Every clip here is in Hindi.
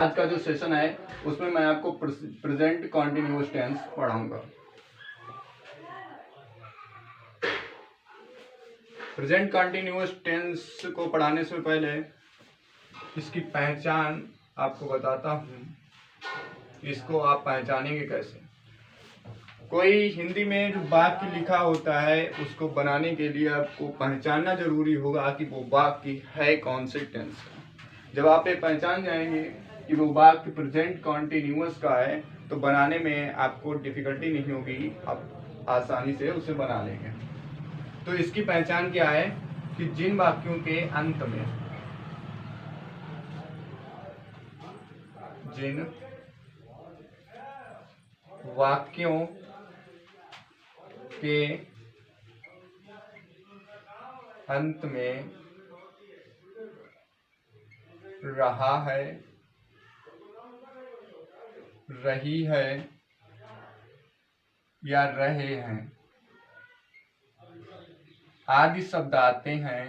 आज का जो सेशन है उसमें मैं आपको प्रेजेंट कॉन्टिन्यूअस टेंस पढ़ाऊंगा। प्रेजेंट कॉन्टिन्यूअस टेंस को पढ़ाने से पहले इसकी पहचान आपको बताता हूँ, इसको आप पहचानेंगे कैसे। कोई हिंदी में जो वाक्य लिखा होता है उसको बनाने के लिए आपको पहचानना जरूरी होगा कि वो वाक्य है कौन से टेंस का। जब आप ये पहचान जाएंगे कि वो वाक्य प्रेजेंट कॉन्टिन्यूअस का है तो बनाने में आपको डिफिकल्टी नहीं होगी, आप आसानी से उसे बना लेंगे। तो इसकी पहचान क्या है कि जिन वाक्यों के अंत में जिन वाक्यों के अंत में रहा है, रही है या रहे हैं आदि शब्द आते हैं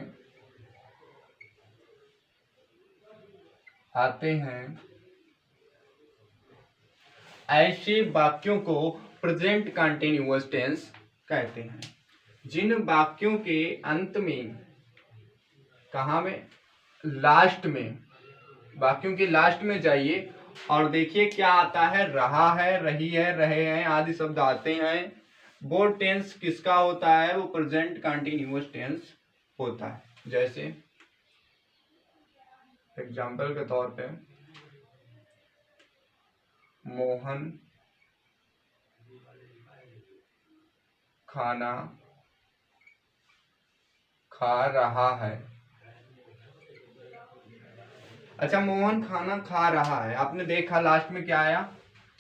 ऐसे वाक्यों को प्रेजेंट कंटीन्यूअस टेंस कहते हैं। जिन वाक्यों के अंत में, कहाँ में, लास्ट में, वाक्यों के लास्ट में जाइए और देखिए क्या आता है, रहा है, रही है, रहे हैं आदि शब्द आते हैं। वो टेंस किसका होता है, वो प्रेजेंट कंटीन्यूअस टेंस होता है। जैसे एग्जाम्पल के तौर पे मोहन खाना खा रहा है। अच्छा, मोहन खाना खा रहा है, आपने देखा लास्ट में क्या आया,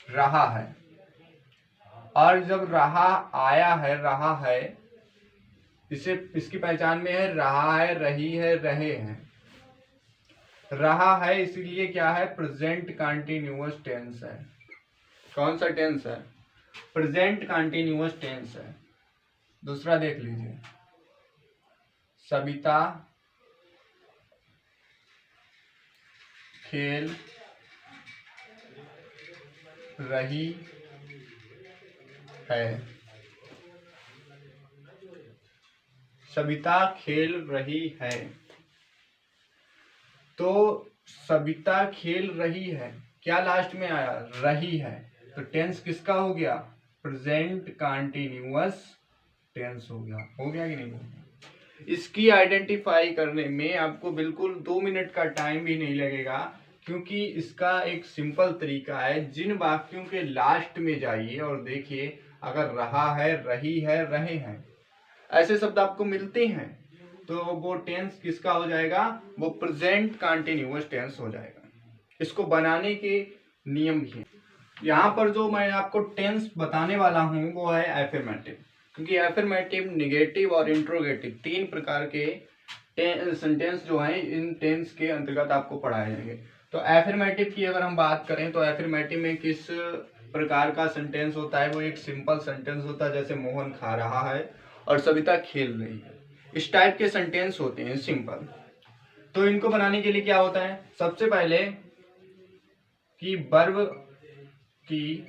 रहा है। और जब रहा आया है, रहा है, इसे इसकी पहचान में है रहा है, रही है, रहे हैं। रहा है इसलिए क्या है, प्रेजेंट कंटीन्यूअस टेंस है। कौन सा टेंस है, प्रेजेंट कंटीन्यूअस टेंस है। दूसरा देख लीजिए, सविता खेल रही है। सविता खेल रही है, तो सविता खेल रही है, क्या लास्ट में आया, रही है। तो टेंस किसका हो गया, प्रेजेंट कंटीन्यूअस टेंस हो गया कि नहीं हो गया। इसकी आइडेंटिफाई करने में आपको बिल्कुल 2 मिनट का टाइम भी नहीं लगेगा, क्योंकि इसका एक सिंपल तरीका है। जिन वाक्यों के लास्ट में जाइए और देखिए, अगर रहा है, रही है, रहे हैं ऐसे शब्द आपको मिलते हैं तो वो टेंस किसका हो जाएगा, वो प्रेजेंट कंटीन्यूअस टेंस हो जाएगा। इसको बनाने के नियम भी हैं। यहाँ पर जो मैं आपको टेंस बताने वाला हूँ वो है एफर्मेटिव, क्योंकि एफर्मेटिव, निगेटिव और इंट्रोगेटिव 3 प्रकार के सेंटेंस जो हैं इन टेंस के अंतर्गत आपको पढ़ाए जाएंगे। तो एफर्मेटिव की अगर हम बात करें तो एफर्मेटिव में किस प्रकार का सेंटेंस होता है, वो एक सिंपल सेंटेंस होता है, जैसे मोहन खा रहा है और सविता खेल रही है। इस टाइप के सेंटेंस होते हैं सिंपल। तो इनको बनाने के लिए क्या होता है, सबसे पहले कि वर्ब की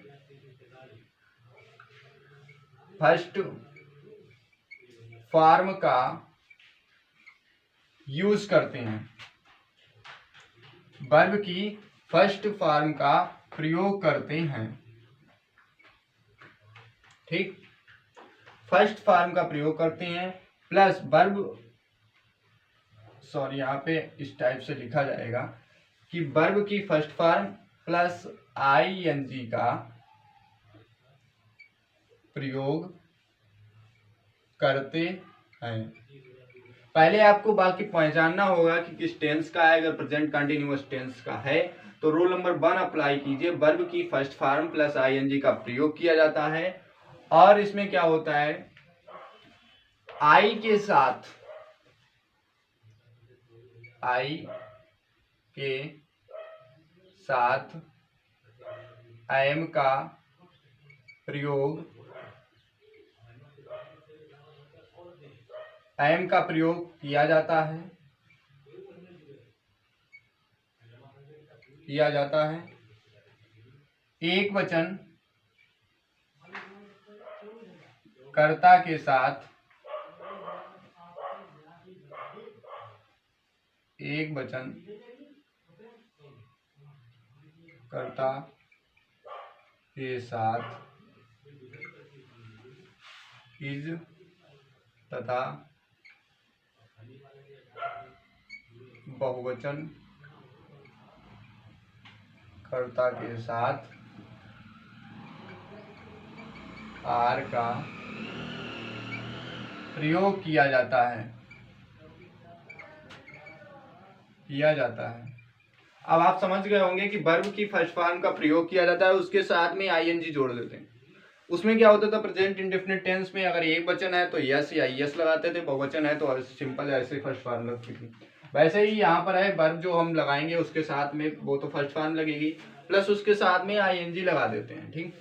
फर्स्ट फॉर्म का यूज करते हैं, वर्ब की फर्स्ट फॉर्म का प्रयोग करते हैं। ठीक, फर्स्ट फॉर्म का प्रयोग करते हैं प्लस वर्ब, सॉरी यहाँ पे इस टाइप से लिखा जाएगा कि वर्ब की फर्स्ट फॉर्म प्लस आईएनजी का प्रयोग करते हैं। पहले आपको बाकी पहचानना होगा कि किस टेंस का है। अगर प्रेजेंट कंटीन्यूअस टेंस का है तो रूल नंबर 1 अप्लाई कीजिए, वर्ब की फर्स्ट फॉर्म प्लस आईएनजी का प्रयोग किया जाता है। और इसमें क्या होता है, आई के साथ, आई के साथ एम का प्रयोग, एम का प्रयोग किया जाता है, किया जाता है। एक वचन कर्ता के साथ एक वचन कर्ता के साथ इज तथा बहुवचन कर्ता के साथ आर का प्रयोग किया जाता है। अब आप समझ गए होंगे कि वर्ब की फर्स्ट फॉर्म का प्रयोग किया जाता है, उसके साथ में आईएनजी जोड़ देते हैं। उसमें क्या होता था, प्रेजेंट इंडेफिनिट टेंस में अगर एक वचन है तो यस या यस लगाते थे, बहुवचन है तो सिंपल ऐसे फर्स्ट फॉर्म लगती थी। वैसे ही यहाँ पर है, वर्ब जो हम लगाएंगे उसके साथ में वो तो फर्स्ट फॉर्म लगेगी, प्लस उसके साथ में आईएनजी लगा देते हैं। ठीक,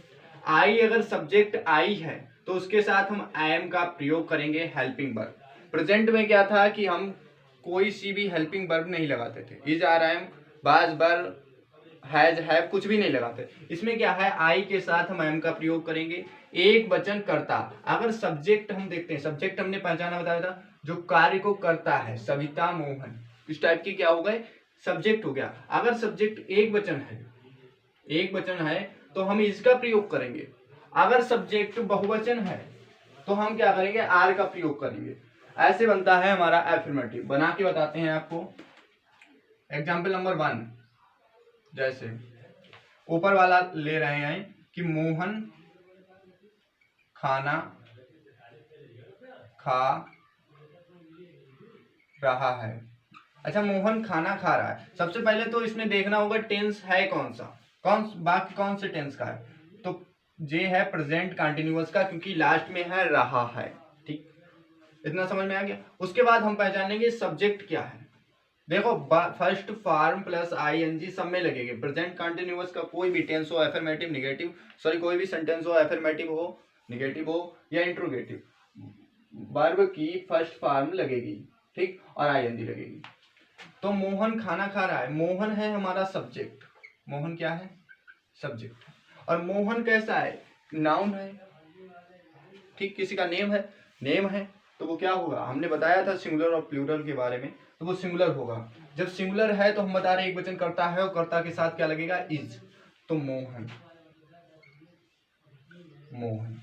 आई अगर सब्जेक्ट आई है तो उसके साथ हम आई एम का प्रयोग करेंगे हेल्पिंग वर्ब। प्रेजेंट में क्या था कि हम कोई सी भी हेल्पिंग वर्ब नहीं लगाते थे, इज आर आई एम बाज बर हैज हैव कुछ भी नहीं लगाते। इसमें क्या है, आई के साथ हम एम का प्रयोग करेंगे। एक वचन करता, अगर सब्जेक्ट हम देखते हैं, सब्जेक्ट हमने पहचाना बताया था जो कार्य को करता है, सविता मोहन, इस टाइप की क्या हो गए, सब्जेक्ट हो गया। अगर सब्जेक्ट एक वचन है तो हम इसका प्रयोग करेंगे। अगर सब्जेक्ट बहुवचन है तो हम क्या करेंगे, आर का प्रयोग करेंगे। ऐसे बनता है हमारा एफर्मेटिव। बना के बताते हैं आपको। एग्जाम्पल नंबर 1, जैसे ऊपर वाला ले रहे हैं कि मोहन खाना खा रहा है। अच्छा, मोहन खाना खा रहा है, सबसे पहले तो इसमें देखना होगा टेंस है कौन सा, बाकी कौन से टेंस का है, तो ये है प्रेजेंट कंटिन्यूअस का, क्योंकि लास्ट में है रहा है। ठीक, इतना समझ में आ गया। उसके बाद हम पहचानेंगे सब्जेक्ट क्या है। देखो, फर्स्ट फॉर्म प्लस आईएनजी सब में लगेंगे। प्रेजेंट कंटिन्यूअस का कोई भी टेंस हो, एफर्मेटिव नेगेटिव, कोई भी सेंटेंस हो, एफर्मेटिव हो, नेगेटिव हो या इंट्रोगेटिव, वर्ब की फर्स्ट फॉर्म लगेगी। ठीक, और आईएनजी लगेगी। तो मोहन खाना खा रहा है, मोहन है हमारा सब्जेक्ट, मोहन क्या है, सब्जेक्ट। और मोहन कैसा है, नाउन है। ठीक, किसी का नेम है तो वो क्या होगा, हमने बताया था सिंगुलर और प्लूरल के बारे में, तो वो सिंगुलर होगा। जब सिंगुलर है तो हम बता रहे एक वचन करता है और कर्ता के साथ क्या लगेगा, इज, तो मोहन।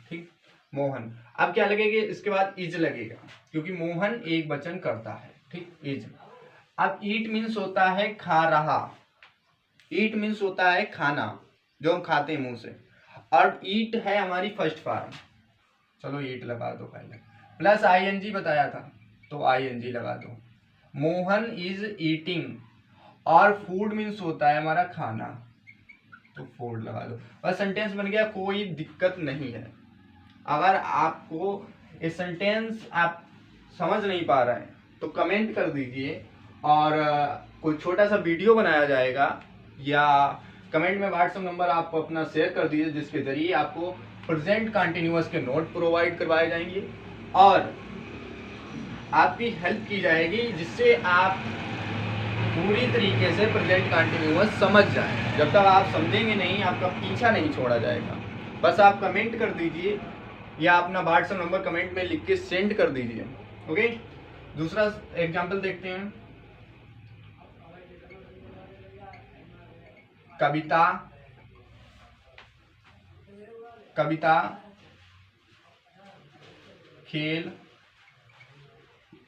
ठीक, मोहन। अब क्या लगेगा, इसके बाद इज लगेगा, क्योंकि मोहन एक वचन करता है। ठीक, इज। अब ईट मीन्स होता है खा रहा, ईट मीन्स होता है खाना जो हम खाते हैं मुंह से, और ईट है हमारी फर्स्ट फॉर्म। चलो ईट लगा दो पहले, प्लस आईएनजी बताया था तो आईएनजी लगा दो। मोहन इज ईटिंग, और फूड मीन्स होता है हमारा खाना, तो फूड लगा दो। बस सेंटेंस बन गया, कोई दिक्कत नहीं है। अगर आपको ये सेंटेंस आप समझ नहीं पा रहे हैं तो कमेंट कर दीजिए, और कोई छोटा सा वीडियो बनाया जाएगा, या कमेंट में व्हाट्सएप नंबर आप अपना शेयर कर दीजिए, जिसके जरिए आपको प्रेजेंट कंटिन्यूअस के नोट प्रोवाइड करवाए जाएंगे और आपकी हेल्प की जाएगी, जिससे आप पूरी तरीके से प्रेजेंट कंटिन्यूअस समझ जाएं। जब तक आप समझेंगे नहीं, आपका पीछा नहीं छोड़ा जाएगा। बस आप कमेंट कर दीजिए या अपना व्हाट्सएप नंबर कमेंट में लिख के सेंड कर दीजिए। ओके, दूसरा एग्जांपल देखते हैं। कविता खेल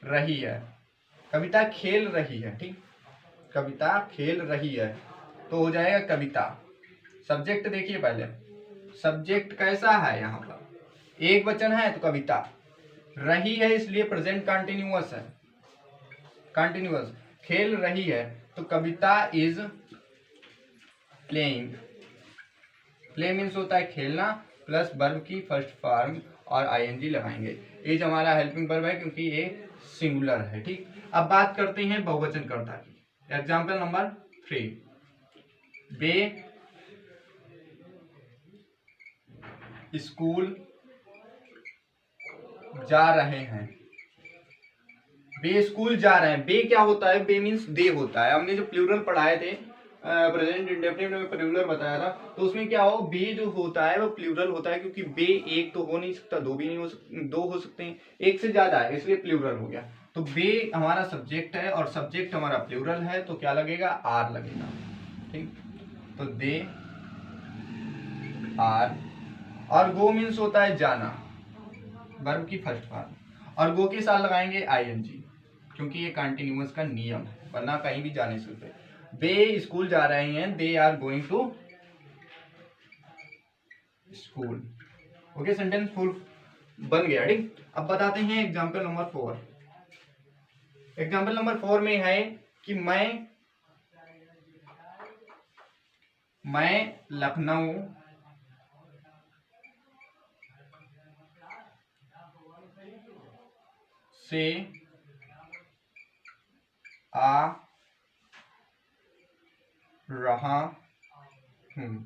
रही है, कविता खेल रही है। ठीक, कविता खेल रही है तो हो जाएगा कविता। सब्जेक्ट देखिए पहले, सब्जेक्ट कैसा है, यहाँ पर एक वचन है तो कविता, रही है इसलिए प्रेजेंट कंटिन्यूअस है, कंटिन्यूअस। खेल रही है तो कविता इज प्लेइंग, प्ले मीन्स होता है खेलना, प्लस वर्ब की फर्स्ट फॉर्म और आईएनजी लगाएंगे। इज हमारा हेल्पिंग वर्ब है क्योंकि ये सिंगुलर है। ठीक, अब बात करते हैं बहुवचन कर्ता की। एग्जाम्पल नंबर 3, वे स्कूल जा रहे हैं, वे स्कूल जा रहे हैं। बे क्या होता है, बे मीन्स दे होता है। हमने जो प्लूरल पढ़ाए थे प्रेजेंट इंडेफिनिट में प्लूरल बताया था, तो उसमें क्या हो, बे जो होता है वो प्लूरल होता है, क्योंकि बे एक तो हो नहीं सकता, दो भी नहीं हो सकते, दो हो सकते हैं, एक से ज्यादा है, इसलिए प्लूरल हो गया। तो बे हमारा सब्जेक्ट है और सब्जेक्ट हमारा प्लूरल है, तो क्या लगेगा, आर लगेगा। ठीक, तो दे आर। और गो मीन्स होता है जाना, वर्ब की फर्स्ट फॉर्म, और गो के साथ लगाएंगे आईएनजी, क्योंकि ये कंटिन्यूअस का नियम है, वरना कहीं भी जाने से पहले वे स्कूल जा रहे हैं, they are going to school. Okay, sentence full बन गया। ठीक, अब बताते हैं एग्जाम्पल नंबर 4। एग्जाम्पल नंबर 4 में है कि मैं लखनऊ से आ रहा हूं।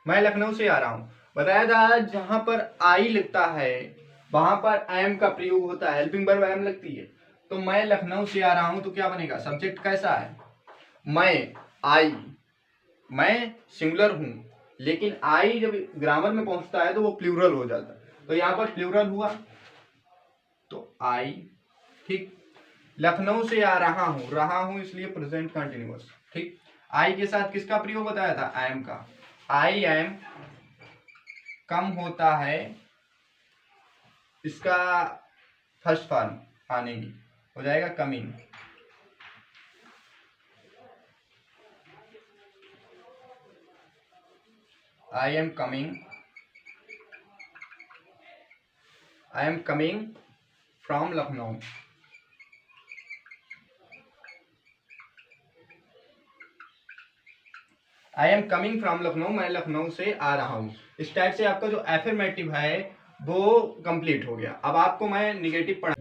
मैं लखनऊ से आ रहा हूं, बताया था जहां पर आई लगता है वहां पर एम का प्रयोग होता है, हेल्पिंग वर्ब एम लगती है। तो मैं लखनऊ से आ रहा हूं, तो क्या बनेगा, सब्जेक्ट कैसा है, मैं, आई, मैं सिंगुलर हूं, लेकिन आई जब ग्रामर में पहुंचता है तो वो प्लूरल हो जाता है, तो यहां पर प्लूरल हुआ, तो आई। ठीक, लखनऊ से आ रहा हूं इसलिए प्रेजेंट कंटिन्यूअस। ठीक, आई के साथ किसका प्रयोग बताया था, आई एम का। आई एम कम होता है इसका फर्स्ट फॉर्म आने की, हो जाएगा coming. I am coming from Lucknow. I am coming from Lucknow, मैं लखनऊ से आ रहा हूं। इस टाइप से आपका जो एफर्मेटिव है वो कंप्लीट हो गया। अब आपको मैं निगेटिव पढ़ा,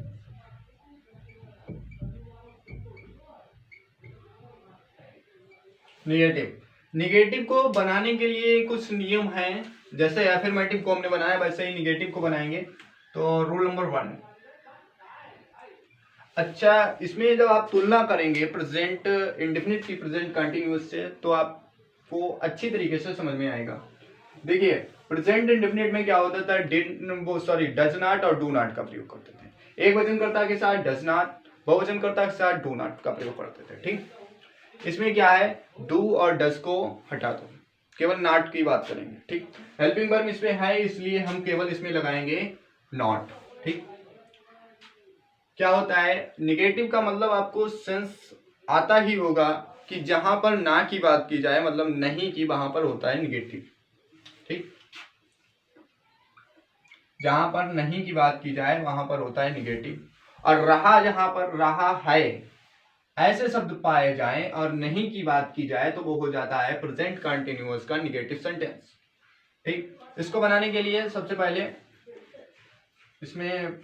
निगेटिव को बनाने के लिए कुछ नियम हैं, जैसे एफर्मेटिव को हमने बनाया वैसे ही निगेटिव को बनाएंगे। तो रूल नंबर 1, अच्छा, इसमें जब आप तुलना करेंगे प्रेजेंट इंडेफिनिट की प्रेजेंट कंटिन्यूअस से, तो आपको अच्छी तरीके से समझ में आएगा। देखिए, प्रेजेंट इंडेफिनिट में क्या होता था, डज नॉट और डू नॉट का प्रयोग करते थे। एक वचनकर्ता के साथ डज नॉट, बहुवचनकर्ता के साथ डू नॉट का प्रयोग करते थे। ठीक, इसमें क्या है, डू और डज को हटा दो, केवल नॉट की बात करेंगे। ठीक, हेल्पिंग वर्ब इसमें है इसलिए हम केवल इसमें लगाएंगे नॉट। ठीक, क्या होता है, निगेटिव का मतलब आपको सेंस आता ही होगा कि जहां पर ना की बात की जाए, मतलब नहीं की, वहां पर होता है निगेटिव। ठीक, जहां पर नहीं की बात की जाए वहां पर होता है निगेटिव। और रहा, जहां पर रहा है ऐसे शब्द पाए जाएं और नहीं की बात की जाए तो वो हो जाता है प्रेजेंट कंटिन्यूअस का निगेटिव सेंटेंस। ठीक, इसको बनाने के लिए सबसे पहले इसमें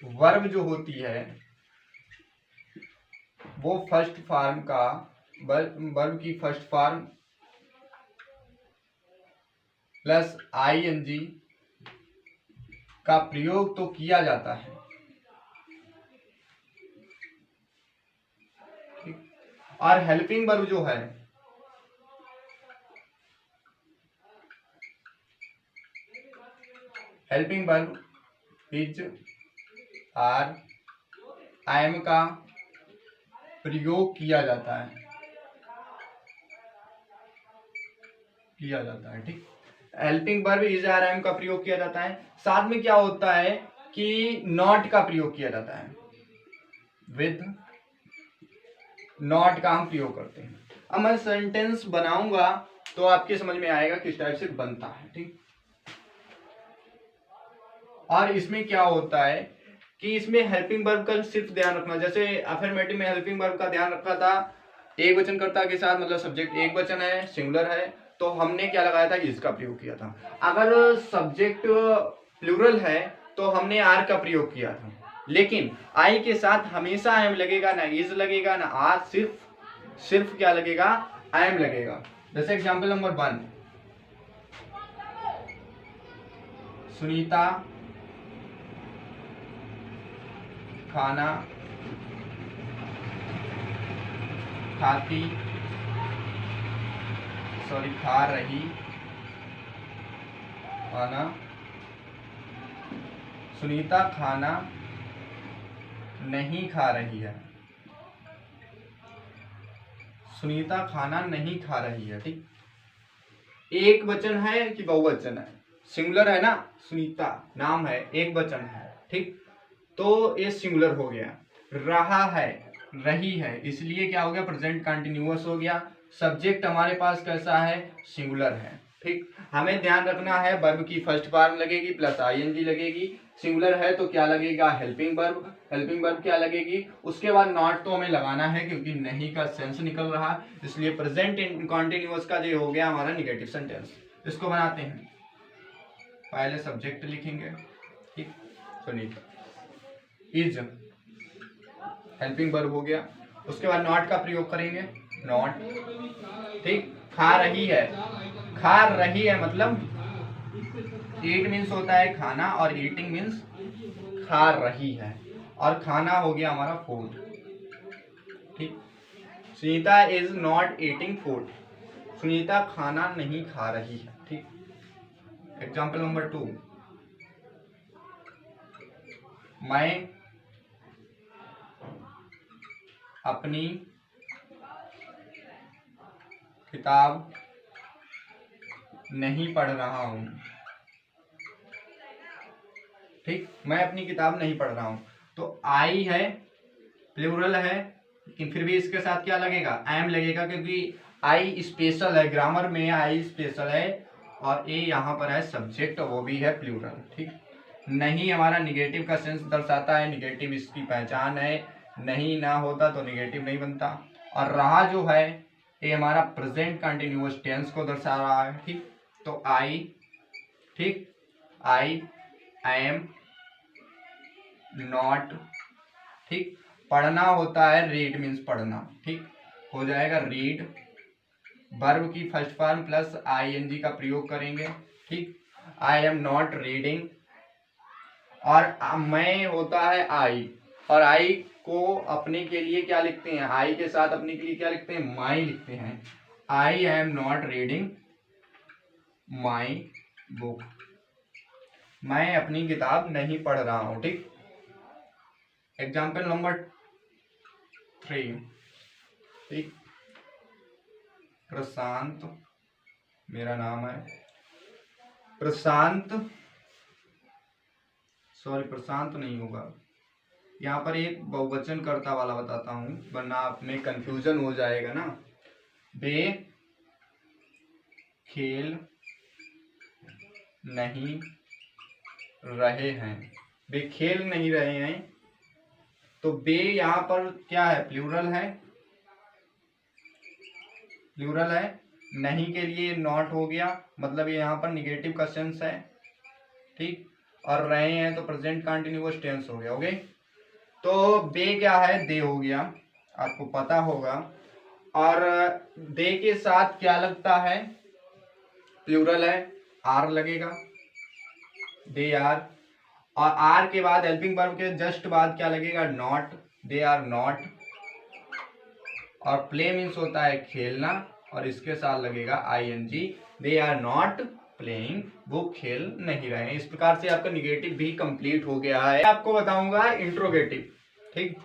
वर्ब जो होती है वो फर्स्ट फॉर्म का, वर्ब की फर्स्ट फॉर्म प्लस आईएनजी का प्रयोग तो किया जाता है। ठीक, और हेल्पिंग वर्ब जो है helping verb is are, I am का प्रयोग किया जाता है, ठीक, helping verb is are I am का प्रयोग किया जाता है। साथ में क्या होता है कि नॉट का प्रयोग किया जाता है, विद नॉट का हम प्रयोग करते हैं। अब मैं सेंटेंस बनाऊंगा तो आपके समझ में आएगा किस टाइप से बनता है। ठीक, और इसमें क्या होता है कि इसमें हेल्पिंग वर्ब का सिर्फ ध्यान रखना, जैसे अफर्मेटिव में हेल्पिंग वर्ब का ध्यान रखा था, एक वचनकर्ता के साथ, मतलब सब्जेक्ट एक वचन है, सिंगुलर है, तो हमने क्या लगाया था, इसका प्रयोग किया था। अगर सब्जेक्ट प्लूरल है तो हमने आर का प्रयोग किया था, लेकिन आई के साथ हमेशा एम लगेगा, ना इज लगेगा, ना आर, सिर्फ क्या लगेगा, एम लगेगा। जैसे एग्जाम्पल नंबर 1, सुनीता खाना खाती, सॉरी खा रही खाना, सुनीता खाना नहीं खा रही है, सुनीता खाना नहीं खा रही है। ठीक, एक वचन है कि बहुवचन है? सिंगुलर है ना, सुनीता नाम है, एक वचन है। ठीक, तो ये सिंगुलर हो गया। रहा है, रही है, इसलिए क्या हो गया, प्रेजेंट कंटिन्यूअस हो गया। सब्जेक्ट हमारे पास कैसा है, सिंगुलर है। ठीक, हमें ध्यान रखना है वर्ब की फर्स्ट फॉर्म लगेगी प्लस आईएनजी लगेगी। सिंगुलर है तो क्या लगेगा, हेल्पिंग वर्ब। हेल्पिंग वर्ब क्या लगेगी, उसके बाद नॉट तो हमें लगाना है क्योंकि नहीं का सेंस निकल रहा, इसलिए प्रेजेंट कॉन्टिन्यूअस का जो हो गया हमारा निगेटिव सेंटेंस। इसको बनाते हैं, पहले सब्जेक्ट लिखेंगे। ठीक, सुनीता इज हेल्पिंग वर्ब हो गया, उसके बाद नॉट का प्रयोग करेंगे, नॉट। ठीक, खा रही है, खा रही है मतलब ईट मीन्स होता है खाना और ईटिंग मीन्स खा रही है, और खाना हो गया हमारा फूड। ठीक, Sunita is not eating food, Sunita खाना नहीं खा रही है। ठीक, एग्जाम्पल नंबर 2, मैं अपनी किताब नहीं पढ़ रहा हूं। ठीक, मैं अपनी किताब नहीं पढ़ रहा हूं, तो आई है, प्लूरल है, लेकिन फिर भी इसके साथ क्या लगेगा, एम लगेगा, क्योंकि आई स्पेशल है, ग्रामर में आई स्पेशल है, और ए यहाँ पर है सब्जेक्ट, वो भी है प्लूरल। ठीक, नहीं हमारा निगेटिव का सेंस दर्शाता है, निगेटिव इसकी पहचान है, नहीं ना होता तो निगेटिव नहीं बनता। और रहा जो है ये हमारा प्रेजेंट कंटिन्यूअस टेंस को दर्शा रहा है। ठीक, तो आई, ठीक, आई एम नॉट, ठीक, पढ़ना होता है रीड मीन्स पढ़ना। ठीक, हो जाएगा रीड, वर्ब की फर्स्ट फॉर्म प्लस आईएनजी का प्रयोग करेंगे। ठीक, आई एम नॉट रीडिंग, और मैं होता है आई, और आई को अपने के लिए क्या लिखते हैं, आई के साथ अपने के लिए क्या लिखते हैं, माई लिखते हैं। I am not reading my book, मैं अपनी किताब नहीं पढ़ रहा हूं। ठीक, एग्जाम्पल नंबर 3, ठीक, प्रशांत मेरा नाम है, प्रशांत, सॉरी प्रशांत नहीं होगा, यहाँ पर एक बहुवचन कर्ता वाला बताता हूं वरना आप में कंफ्यूजन हो जाएगा ना। वे खेल नहीं रहे हैं, वे खेल नहीं रहे हैं, तो वे यहाँ पर क्या है, प्लूरल है, प्लूरल है, नहीं के लिए नॉट हो गया, मतलब ये यहाँ पर निगेटिव का सेंस है। ठीक, और रहे हैं तो प्रेजेंट कंटिन्यूअस टेंस हो गया। ओके, तो बे क्या है, दे हो गया, आपको पता होगा। और दे के साथ क्या लगता है, प्लूरल है, आर लगेगा, दे आर, और आर के बाद हेल्पिंग वर्ब के जस्ट बाद क्या लगेगा, नॉट, दे आर नॉट, और प्ले मीन्स होता है खेलना, और इसके साथ लगेगा ING, they are not playing, वो खेल नहीं रहे हैं। इस प्रकार से आपका निगेटिव भी कंप्लीट हो गया है। आपको बताऊंगा इंट्रोगेटिव। ठीक,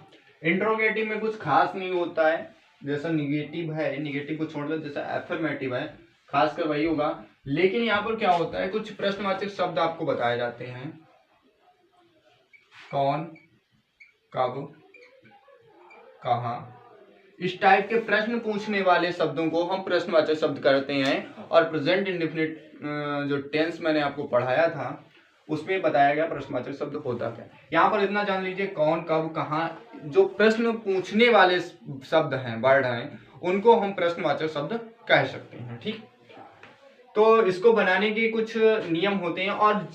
इंट्रोगेटिव में कुछ खास नहीं होता है, जैसा निगेटिव है, निगेटिव को छोड़ दो, जैसा एफर्मेटिव है खासकर वही होगा। लेकिन यहाँ पर क्या होता है, कुछ प्रश्नवाचक शब्द आपको बताए जाते हैं, कौन, कब, कहाँ, इस टाइप के प्रश्न पूछने वाले शब्दों को हम प्रश्नवाचक शब्द करते हैं। और प्रेजेंट इंडेफिनिट जो टेंस मैंने आपको पढ़ाया था उसमें बताया गया प्रश्नवाचक शब्द होता क्या। यहाँ पर इतना जान लीजिए, कौन, कब, कहाँ, जो प्रश्न पूछने वाले शब्द हैं, वर्ड हैं, उनको हम प्रश्नवाचक शब्द कह सकते हैं। ठीक, तो इसको बनाने के कुछ नियम होते हैं, और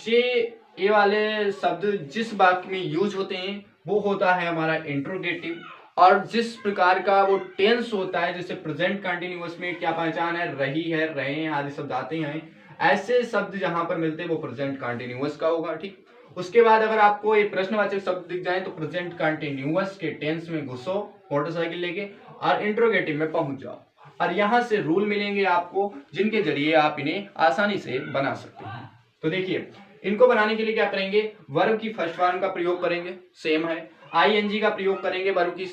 ये वाले शब्द जिस वाक्य में यूज होते हैं वो होता है हमारा इंट्रोगेटिव, और जिस प्रकार का वो टेंस होता है, जैसे प्रेजेंट कंटिन्यूअस में क्या पहचान है, रही है, रहे हैं आदि शब्द आते हैं, ऐसे शब्द जहां पर मिलते हैं वो प्रेजेंट कंटिन्यूअस का होगा। ठीक, उसके बाद अगर आपको ये प्रश्नवाचक शब्द दिख जाए तो प्रेजेंट कंटिन्यूअस के टेंस में घुसो मोटरसाइकिल लेके, और इंट्रोगेटिव में पहुंच जाओ, और यहां से रूल मिलेंगे आपको जिनके जरिए आप इन्हें आसानी से बना सकते हैं। तो देखिए, इनको बनाने के लिए क्या करेंगे, वर्ब की फर्स्ट फॉर्म का प्रयोग करेंगे, सेम है। आईएनजी का प्रयोग करेंगे, वर्ब की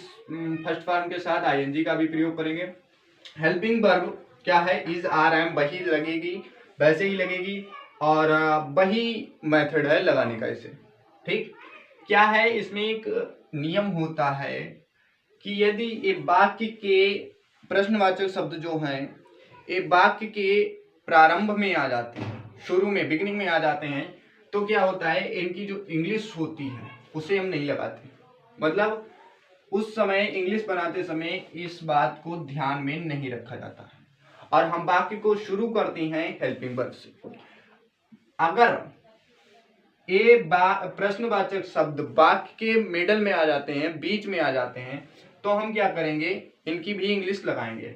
फर्स्ट फॉर्म के साथ आईएनजी का भी प्रयोग करेंगे। हेल्पिंग वर्ब क्या है, इज आर एम, वही लगेगी, वैसे ही लगेगी, और वही मेथड है लगाने का इसे। ठीक, क्या है इसमें एक नियम होता है कि यदि एक वाक्य के प्रश्नवाचक शब्द जो हैं एक वाक्य के प्रारंभ में आ जाते हैं, शुरू में बिगिनिंग में आ जाते हैं, तो क्या होता है, इनकी जो इंग्लिश होती है उसे हम नहीं लगाते। मतलब उस समय इंग्लिश बनाते समय इस बात को ध्यान में नहीं रखा जाता है, और हम वाक्य को शुरू करते हैं हेल्पिंग वर्ब से। अगर प्रश्नवाचक शब्द वाक्य के मिडल में आ जाते हैं, बीच में आ जाते हैं, तो हम क्या करेंगे, इनकी भी इंग्लिश लगाएंगे,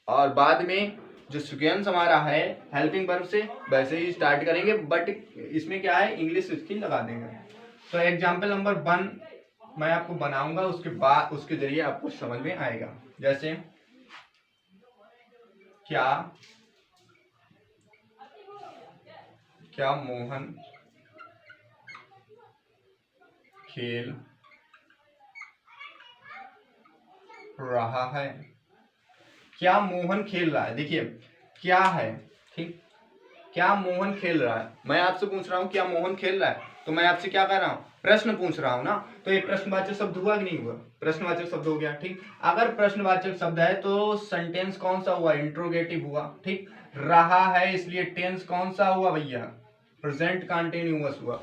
और बाद में जो सीक्वेंस हमारा है हेल्पिंग वर्ब से वैसे ही स्टार्ट करेंगे, बट इसमें क्या है, इंग्लिश इसकी लगा देंगे। तो एग्जाम्पल नंबर 1 मैं आपको बनाऊंगा, उसके बाद उसके जरिए आपको समझ में आएगा। जैसे क्या मोहन खेल रहा है, क्या मोहन खेल रहा है। देखिए क्या है, ठीक, क्या मोहन खेल रहा है, मैं आपसे पूछ रहा हूं क्या मोहन खेल रहा है, तो मैं आपसे क्या कर रहा हूं, प्रश्न पूछ रहा हूं ना, तो एक प्रश्नवाचक शब्द हुआ कि नहीं हुआ, प्रश्नवाचक शब्द हो गया। ठीक, अगर प्रश्नवाचक शब्द है तो सेंटेंस कौन सा हुआ, इंट्रोगेटिव हुआ। ठीक, रहा है इसलिए टेंस कौन सा हुआ भैया, प्रेजेंट कंटिन्यूअस हुआ,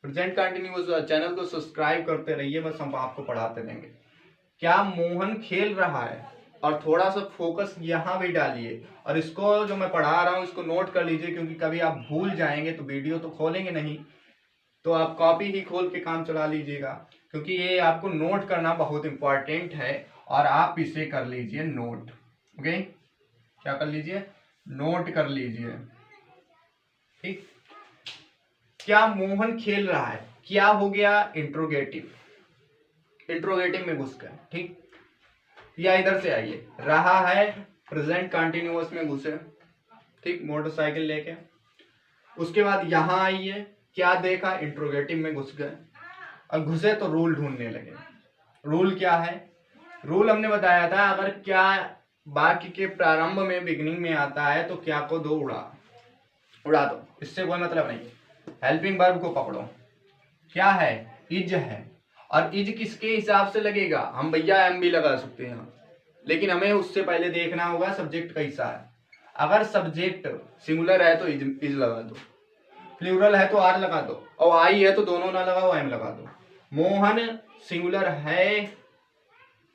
प्रेजेंट कंटिन्यूअस हुआ। चैनल को सब्सक्राइब करते रहिए, बस हम आपको पढ़ाते रहेंगे। क्या मोहन खेल रहा है, और थोड़ा सा फोकस यहाँ भी डालिए, और इसको जो मैं पढ़ा रहा हूँ इसको नोट कर लीजिए, क्योंकि कभी आप भूल जाएंगे तो वीडियो तो खोलेंगे नहीं, तो आप कॉपी ही खोल के काम चला लीजिएगा, क्योंकि ये आपको नोट करना बहुत इंपॉर्टेंट है, और आप इसे कर लीजिए नोट। ओके, क्या कर लीजिए, नोट कर लीजिए। ठीक, क्या मोहन खेल रहा है, क्या हो गया, इंट्रोगेटिव, इंट्रोगेटिव में घुस गए। ठीक, या इधर से आइए, रहा है प्रेजेंट कंटिन्यूअस में घुसे, ठीक, मोटरसाइकिल लेके। उसके बाद यहां आइए, क्या देखा, इंट्रोगेटिव में घुस गए, और घुसे तो रूल ढूंढने लगे। रूल क्या है, रूल हमने बताया था, अगर क्या वाक्य के प्रारंभ में बिगिनिंग में आता है तो क्या को दो उड़ा दो, इससे कोई मतलब नहीं। हेल्पिंग वर्ब को पकड़ो, क्या है, इज है, और इज किसके हिसाब से लगेगा, हम भैया एम भी लगा सकते हैं, लेकिन हमें उससे पहले देखना होगा सब्जेक्ट कैसा है। अगर सब्जेक्ट सिंगुलर है तो इज लगा दो, प्लूरल है तो आर लगा दो, और आई है तो दोनों ना लगाओ, एम लगा दो। मोहन सिंगुलर है,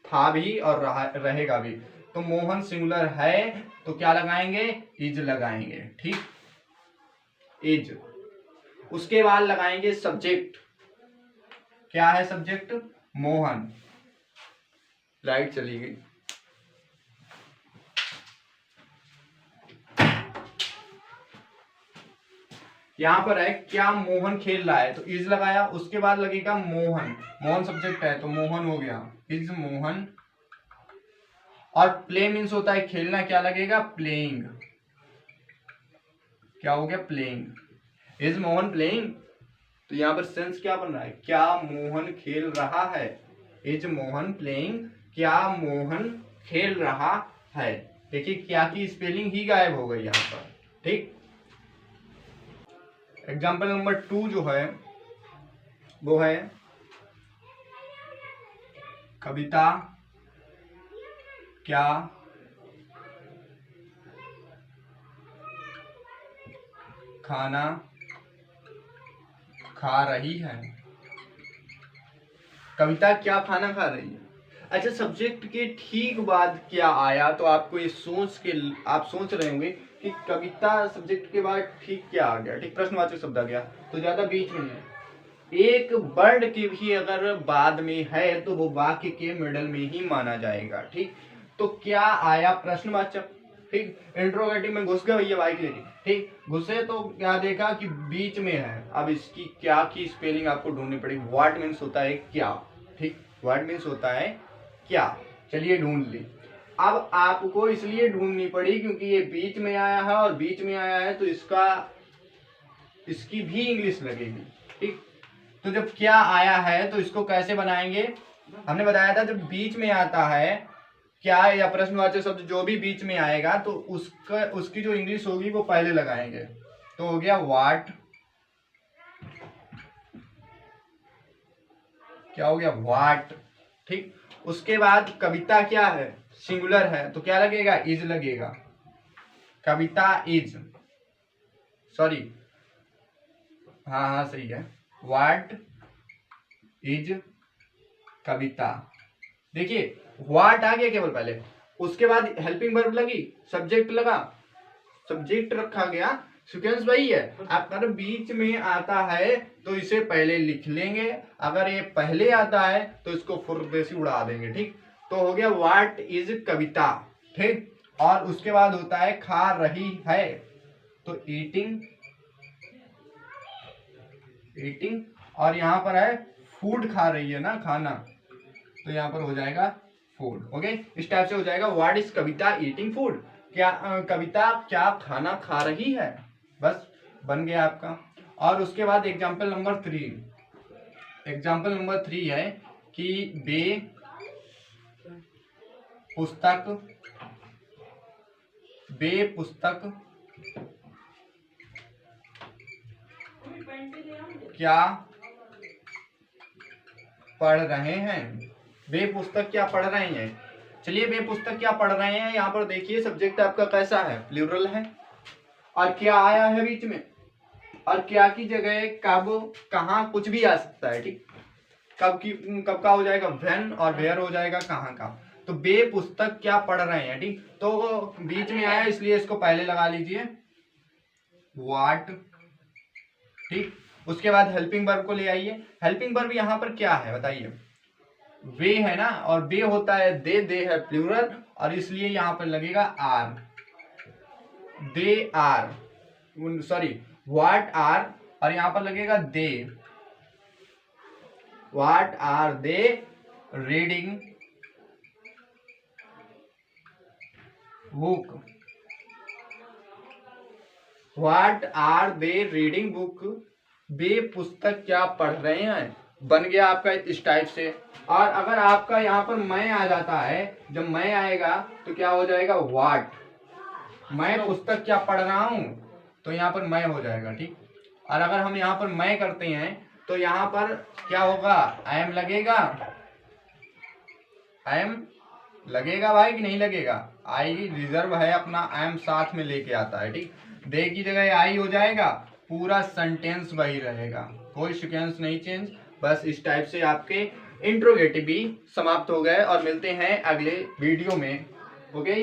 था भी और रहेगा भी, तो मोहन सिंगुलर है तो क्या लगाएंगे, इज लगाएंगे। ठीक, इज। उसके बाद लगाएंगे सब्जेक्ट, क्या है सब्जेक्ट, मोहन। लाइट चली गई, यहां पर है क्या मोहन खेल रहा है, तो इज लगाया, उसके बाद लगेगा मोहन, मोहन सब्जेक्ट है तो मोहन हो गया, इज मोहन। और प्ले मीन्स होता है खेलना, क्या लगेगा, प्लेइंग, क्या हो गया, प्लेइंग। इज मोहन प्लेइंग, तो यहाँ पर सेंस क्या बन रहा है, क्या मोहन खेल रहा है, इज मोहन प्लेइंग, क्या मोहन खेल रहा है। देखिए क्या की स्पेलिंग ही गायब हो गई यहाँ पर। ठीक, एग्जाम्पल नंबर 2 जो है वो है कविता क्या खाना खा रही है, कविता क्या खाना खा रही है। अच्छा, सब्जेक्ट के ठीक बाद क्या आया, तो आपको ये सोच के आप सोच रहे होंगे कि कविता सब्जेक्ट के बाद ठीक क्या आ गया, ठीक, प्रश्नवाचक शब्द आ गया, तो ज्यादा बीच में नहीं। एक वर्ड की भी अगर बाद में है तो वो वाक्य के मिडल में ही माना जाएगा। ठीक, तो क्या आया, प्रश्नवाचक। ठीक, इंट्रोगेटिव में घुस गए भैया भाई के लिए, ठीक, घुसे तो क्या देखा कि बीच में है। अब इसकी क्या की स्पेलिंग आपको ढूंढनी पड़ेगी। व्हाट मीन्स होता है क्या, ठीक, व्हाट मीन्स होता है क्या, चलिए ढूंढ ली। अब आपको इसलिए ढूंढनी पड़ी क्योंकि ये बीच में आया है और बीच में आया है तो इसकी भी इंग्लिश लगेगी, ठीक। तो जब क्या आया है तो इसको कैसे बनाएंगे, हमने बताया था जब बीच में आता है क्या या प्रश्नवाचक शब्द जो भी बीच में आएगा तो उसकी जो इंग्लिश होगी वो पहले लगाएंगे। तो हो गया व्हाट, क्या हो गया व्हाट, ठीक। उसके बाद कविता क्या है, सिंगुलर है तो क्या लगेगा, इज लगेगा, कविता इज, सॉरी हाँ सही है, व्हाट इज कविता। देखिए व्हाट आ गया केवल पहले, उसके बाद हेल्पिंग वर्ब लगी, सब्जेक्ट लगा, सब्जेक्ट रखा गया, सीक्वेंस वही है। अगर बीच में आता है तो इसे पहले लिख लेंगे, अगर ये पहले आता है तो इसको फुर्रदेसी उड़ा देंगे, ठीक। तो हो गया व्हाट इज कविता, ठीक। और उसके बाद होता है खा रही है, तो ईटिंग, ईटिंग, और यहाँ पर है फूड खा रही है ना, खाना, तो यहाँ पर हो जाएगा फूड। ओके, इस टाइप से हो जाएगा what is Kavita eating food, क्या कविता क्या खाना खा रही है, बस बन गया आपका। और उसके बाद एग्जाम्पल नंबर 3, एग्जाम्पल नंबर 3 है कि बे पुस्तक क्या पढ़ रहे हैं, वे पुस्तक क्या पढ़ रहे हैं। चलिए वे पुस्तक क्या पढ़ रहे हैं, यहाँ पर देखिए सब्जेक्ट आपका कैसा है, प्लूरल है, और क्या आया है बीच में, और क्या की जगह कब कहाँ कुछ भी आ सकता है, ठीक। कब का हो जाएगा व्हेन, और वेयर हो जाएगा कहाँ का। तो वे पुस्तक क्या पढ़ रहे हैं, ठीक। तो बीच में आया इसलिए इसको पहले लगा लीजिए व्हाट, ठीक। उसके बाद हेल्पिंग वर्ब को ले आइए, हेल्पिंग वर्ब यहाँ पर क्या है बताइए, वे है ना, और वे होता है दे है प्लूरल, और इसलिए यहाँ पर लगेगा are, they are, sorry what are, और यहाँ पर लगेगा they, what are they reading book, what are they reading book, वे पुस्तक क्या पढ़ रहे हैं, बन गया आपका इस टाइप से। और अगर आपका यहाँ पर मैं आ जाता है, जब मैं आएगा तो क्या हो जाएगा व्हाट, मैं पुस्तक क्या पढ़ रहा हूं, तो यहाँ पर मैं हो जाएगा, ठीक। और अगर हम यहाँ पर मैं करते हैं तो यहाँ पर क्या होगा, आई एम लगेगा, आई एम लगेगा भाई कि नहीं लगेगा, आई रिजर्व है अपना, आई एम साथ में लेके आता है, ठीक। दे की जगह आई हो जाएगा, पूरा सेंटेंस वही रहेगा, कोई सीक्वेंस नहीं चेंज। बस इस टाइप से आपके इंट्रोगेटिव भी समाप्त हो गए, और मिलते हैं अगले वीडियो में। ओके।